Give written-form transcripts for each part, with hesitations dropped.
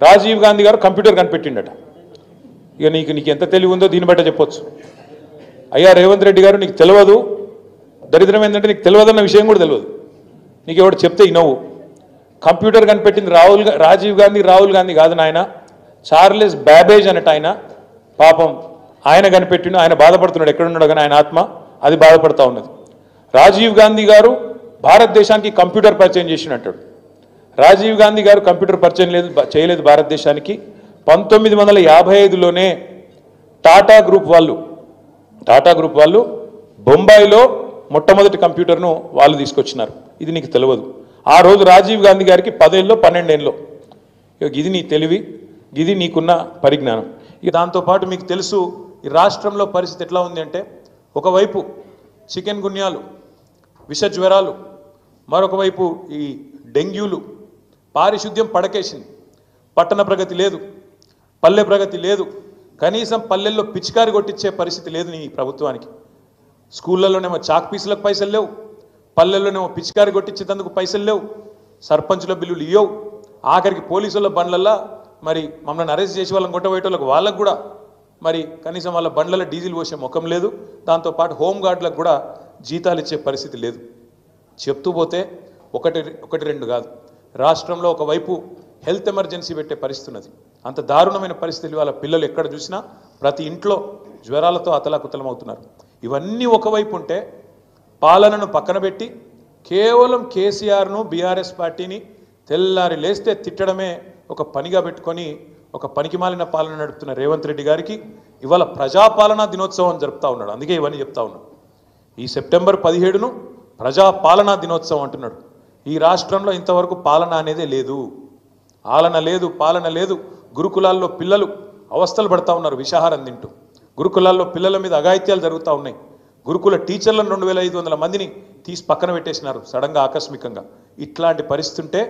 రాజీవ్ గాంధీ గారు కంప్యూటర్ కనిపెట్టిండట. ఇక నీకు ఎంత తెలివి ఉందో దీన్ని బట్టే చెప్పొచ్చు. అయ్యా రేవంత్ రెడ్డి గారు నీకు తెలియదు, దరిద్రం ఏంటంటే నీకు తెలియదన్న విషయం కూడా తెలియదు. నీకు ఎవడు చెప్తే ఇనవు. కంప్యూటర్ కనిపెట్టింది రాజీవ్ గాంధీ, రాహుల్ గాంధీ కాదు నాయన, చార్లెస్ బ్యాబేజ్ అన్నట్టు ఆయన. పాపం ఆయన కనిపెట్టిండు, ఆయన బాధపడుతున్నాడు. ఎక్కడున్నాడు కానీ ఆయన ఆత్మ అది బాధపడతా ఉన్నది. రాజీవ్ గాంధీ గారు భారతదేశానికి కంప్యూటర్ పరిచయం చేసినట్టాడు. రాజీవ్ గాంధీ గారు కంప్యూటర్ పరిచయం చేయలేదు భారతదేశానికి. 1955లోనే టాటా గ్రూప్ వాళ్ళు బొంబాయిలో మొట్టమొదటి కంప్యూటర్ను వాళ్ళు తీసుకొచ్చినారు. ఇది నీకు తెలియదు. ఆ రోజు రాజీవ్ గాంధీ గారికి 10 ఏళ్ళో 12 ఏళ్ళలో. ఇది నీ తెలివి, ఇది నీకున్న పరిజ్ఞానం. ఇక దాంతోపాటు మీకు తెలుసు ఈ రాష్ట్రంలో పరిస్థితి ఎట్లా ఉంది అంటే, ఒకవైపు చికెన్ గున్యాలు, విష జ్వరాలు, మరొక వైపు ఈ డెంగ్యూలు, పారిశుద్ధ్యం పడకేసింది. పట్టణ ప్రగతి లేదు, పల్లె ప్రగతి లేదు, కనీసం పల్లెల్లో పిచికారి కొట్టించే పరిస్థితి లేదు నీ ప్రభుత్వానికి. స్కూళ్ళలోనేమో చాక్ పీసులకు పైసలు లేవు, పల్లెల్లోనేమో పిచికారి కొట్టించేందుకు పైసలు లేవు, సర్పంచుల బిల్లులు ఇవ్వవు, ఆఖరికి పోలీసుల బండ్లల్లో మరి మమ్మల్ని అరెస్ట్ చేసి వాళ్ళని కొట్టబోయేటోళ్ళకి వాళ్ళకు కూడా మరి కనీసం వాళ్ళ బండ్లలో డీజిల్ పోసే ముఖం లేదు. దాంతోపాటు హోంగార్డులకు కూడా జీతాలు ఇచ్చే పరిస్థితి లేదు. చెప్తూ పోతే ఒకటి రెండు కాదు, రాష్ట్రంలో ఒకవైపు హెల్త్ ఎమర్జెన్సీ పెట్టే పరిస్థితి ఉన్నది. అంత దారుణమైన పరిస్థితులు వాళ్ళ పిల్లలు ఎక్కడ చూసినా ప్రతి ఇంట్లో జ్వరాలతో అతలాకుతలమవుతున్నారు. ఇవన్నీ ఒకవైపు ఉంటే పాలనను పక్కన పెట్టి కేవలం కేసీఆర్ను, బీఆర్ఎస్ పార్టీని తెల్లారి లేస్తే తిట్టడమే ఒక పనిగా పెట్టుకొని ఒక పనికిమాలిన పాలన నడుపుతున్న రేవంత్ రెడ్డి గారికి ఇవాళ ప్రజాపాలనా దినోత్సవం జరుపుతూ ఉన్నాడు. అందుకే ఇవన్నీ చెప్తా ఉన్నాడు. ఈ సెప్టెంబర్ 17ను ప్రజాపాలనా దినోత్సవం అంటున్నాడు. ఈ రాష్ట్రంలో ఇంతవరకు పాలన అనేదే లేదు, ఆలన లేదు, పాలన లేదు. గురుకులాల్లో పిల్లలు అవస్థలు పడతా ఉన్నారు విషాహారం తింటూ. గురుకులాల్లో పిల్లల మీద అఘాయిత్యాలు జరుగుతూ ఉన్నాయి. గురుకుల టీచర్లను 2500 మందిని తీసి పక్కన పెట్టేసినారు సడన్గా, ఆకస్మికంగా. ఇట్లాంటి పరిస్థితి ఉంటే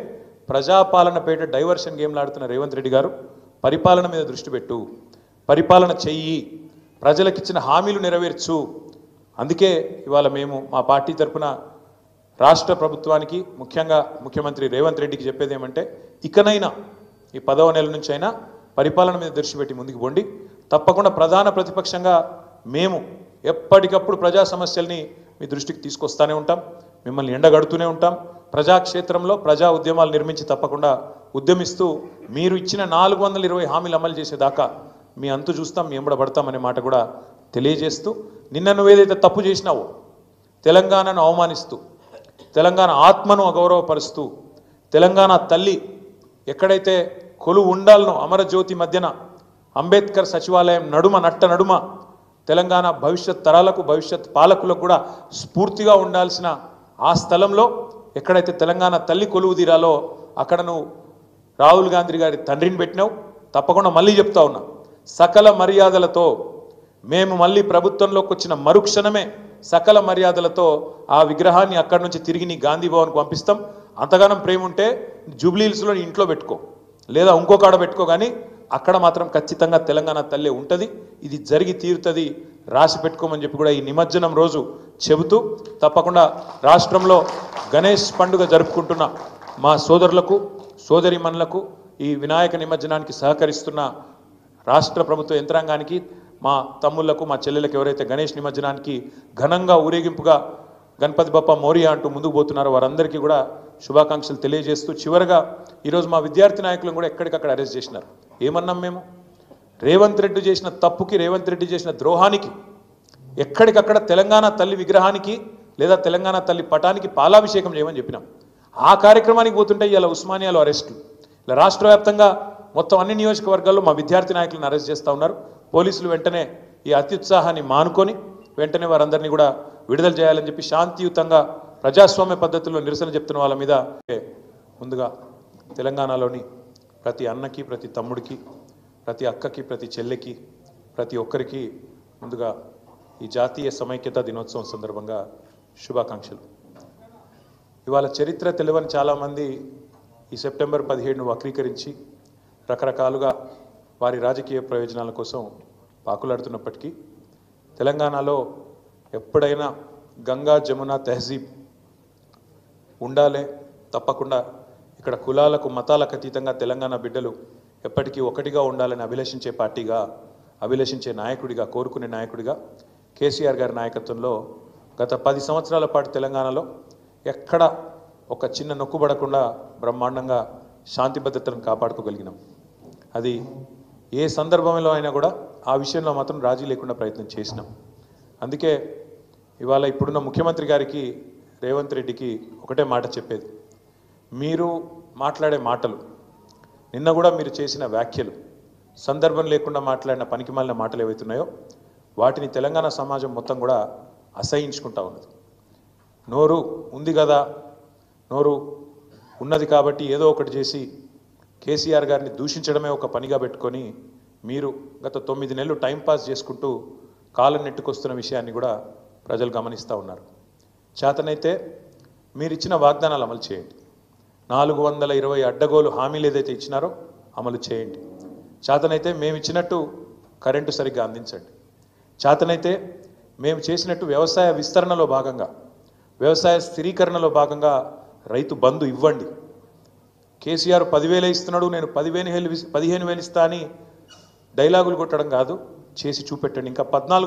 ప్రజాపాలన పేట డైవర్షన్ గేమ్లు ఆడుతున్న రేవంత్ రెడ్డి గారు పరిపాలన మీద దృష్టి పెట్టు, పరిపాలన చెయ్యి, ప్రజలకిచ్చిన హామీలు నెరవేర్చు. అందుకే ఇవాళ మేము మా పార్టీ తరఫున రాష్ట్ర ప్రభుత్వానికి, ముఖ్యంగా ముఖ్యమంత్రి రేవంత్ రెడ్డికి చెప్పేది ఏమంటే, ఇకనైనా ఈ 10వ నెల నుంచి అయినా పరిపాలన మీద దృష్టి పెట్టి ముందుకు పోండి. తప్పకుండా ప్రధాన ప్రతిపక్షంగా మేము ఎప్పటికప్పుడు ప్రజా సమస్యల్ని మీ దృష్టికి తీసుకొస్తూనే ఉంటాం, మిమ్మల్ని ఎండగడుతూనే ఉంటాం. ప్రజాక్షేత్రంలో ప్రజా ఉద్యమాలు నిర్మించి తప్పకుండా ఉద్యమిస్తూ మీరు ఇచ్చిన 420 హామీలు అమలు చేసేదాకా మీ అంతు చూస్తాం, మీ ఎంబడబడతామనే మాట కూడా తెలియజేస్తూ, నిన్న నువ్వేదైతే తప్పు చేసినావో, తెలంగాణను అవమానిస్తూ, తెలంగాణ ఆత్మను అగౌరవపరుస్తూ, తెలంగాణ తల్లి ఎక్కడైతే కొలువు ఉండాలనో అమరజ్యోతి మధ్యన అంబేద్కర్ సచివాలయం నడుమ తెలంగాణ భవిష్యత్ తరాలకు, భవిష్యత్ పాలకులకు కూడా స్ఫూర్తిగా ఉండాల్సిన ఆ స్థలంలో ఎక్కడైతే తెలంగాణ తల్లి కొలువు తీరాలో అక్కడ నువ్వు రాహుల్ గాంధీ గారి తండ్రిని పెట్టినావు. తప్పకుండా మళ్ళీ చెప్తా ఉన్నా, సకల మర్యాదలతో మేము మళ్ళీ ప్రభుత్వంలోకి వచ్చిన మరుక్షణమే సకల మర్యాదలతో ఆ విగ్రహాన్ని అక్కడి నుంచి తిరిగి నీ గాంధీ భవన్కు పంపిస్తాం. అంతగానం ప్రేమ ఉంటే జూబ్లీహిల్స్లో నీ ఇంట్లో పెట్టుకో, లేదా ఇంకో కాడ పెట్టుకో, కానీ అక్కడ మాత్రం ఖచ్చితంగా తెలంగాణ తల్లి ఉంటుంది. ఇది జరిగి తీరుతుంది, రాసి పెట్టుకోమని చెప్పి కూడా ఈ నిమజ్జనం రోజు చెబుతూ, తప్పకుండా రాష్ట్రంలో గణేష్ పండుగ జరుపుకుంటున్న మా సోదరులకు, సోదరిమణులకు, ఈ వినాయక నిమజ్జనానికి సహకరిస్తున్న రాష్ట్ర ప్రభుత్వ యంత్రాంగానికి, మా తమ్ముళ్లకు, మా చెల్లెలకు ఎవరైతే గణేష్ నిమజ్జనానికి ఘనంగా ఊరేగింపుగా గణపతి బప్ప మోరియా అంటూ ముందుకు పోతున్నారో వారందరికీ కూడా శుభాకాంక్షలు తెలియజేస్తూ, చివరగా ఈరోజు మా విద్యార్థి నాయకులను కూడా ఎక్కడికక్కడ అరెస్ట్ చేసినారు. ఏమన్నాం మేము? రేవంత్ రెడ్డి చేసిన తప్పుకి, రేవంత్ రెడ్డి చేసిన ద్రోహానికి ఎక్కడికక్కడ తెలంగాణ తల్లి విగ్రహానికి లేదా తెలంగాణ తల్లి పటానికి పాలాభిషేకం చేయమని చెప్పినాం. ఆ కార్యక్రమానికి పోతుంటే ఇలా ఉస్మానియాలో అరెస్టులు, ఇలా రాష్ట్ర వ్యాప్తంగా మొత్తం అన్ని నియోజకవర్గాల్లో మా విద్యార్థి నాయకులను అరెస్ట్ చేస్తూ ఉన్నారు. పోలీసులు వెంటనే ఈ అత్యుత్సాహాన్ని మానుకొని వెంటనే వారందరినీ కూడా విడుదల చేయాలని చెప్పి శాంతియుతంగా ప్రజాస్వామ్య పద్ధతుల్లో నిరసన చెప్తున్న వాళ్ళ మీద ముందుగా తెలంగాణలోని ప్రతి అన్నకి, ప్రతి తమ్ముడికి, ప్రతి అక్కకి, ప్రతి చెల్లెకి, ప్రతి ఒక్కరికి ముందుగా ఈ జాతీయ సమైక్యతా దినోత్సవం సందర్భంగా శుభాకాంక్షలు. ఇవాళ చరిత్ర తెలియని చాలామంది ఈ సెప్టెంబర్ 17ను వక్రీకరించి రకరకాలుగా వారి రాజకీయ ప్రయోజనాల కోసం పాకులాడుతున్నప్పటికీ తెలంగాణలో ఎప్పుడైనా గంగా జమున తెహజీబ్ ఉండాలి, తప్పకుండా ఇక్కడ కులాలకు మతాలకు అతీతంగా తెలంగాణ బిడ్డలు ఎప్పటికీ ఒకటిగా ఉండాలని అభిలషించే పార్టీగా, అభిలషించే నాయకుడిగా, కోరుకునే నాయకుడిగా కేసీఆర్ గారి నాయకత్వంలో గత 10 సంవత్సరాల పాటు తెలంగాణలో ఎక్కడ ఒక చిన్న నొక్కుబడకుండా బ్రహ్మాండంగా శాంతి భద్రతలను కాపాడుకోగలిగినాం. అది ఏ సందర్భంలో అయినా కూడా ఆ విషయంలో మాత్రం రాజీ లేకుండా ప్రయత్నం చేసినాం. అందుకే ఇవాళ ఇప్పుడున్న ముఖ్యమంత్రి గారికి, రేవంత్ రెడ్డికి ఒకటే మాట చెప్పేది, మీరు మాట్లాడే మాటలు, నిన్న కూడా మీరు చేసిన వ్యాఖ్యలు, సందర్భం లేకుండా మాట్లాడిన పనికిమాలిన మాటలు ఏవైతున్నాయో వాటిని తెలంగాణ సమాజం మొత్తం కూడా అసహించుకుంటా ఉన్నది. నోరు ఉంది కదా, నోరు ఉన్నది కాబట్టి ఏదో ఒకటి చేసి కేసీఆర్ గారిని దూషించడమే ఒక పనిగా పెట్టుకొని మీరు గత 9 నెలలు టైంపాస్ చేసుకుంటూ కాలం నెట్టుకొస్తున్న విషయాన్ని కూడా ప్రజలు గమనిస్తూ ఉన్నారు. చేతనైతే మీరు ఇచ్చిన వాగ్దానాలు అమలు చేయండి. 420 అడ్డగోలు హామీలు ఏదైతే ఇచ్చినారో అమలు చేయండి. చేతనైతే మేము ఇచ్చినట్టు కరెంటు సరిగ్గా అందించండి. చేతనైతే మేము చేసినట్టు వ్యవసాయ విస్తరణలో భాగంగా, వ్యవసాయ స్థిరీకరణలో భాగంగా రైతు బంధు ఇవ్వండి. కేసీఆర్ 10,000 ఇస్తున్నాడు, నేను 15,000 ఇస్తా అని డైలాగులు కొట్టడం కాదు, చేసి చూపెట్టండి. ఇంకా 14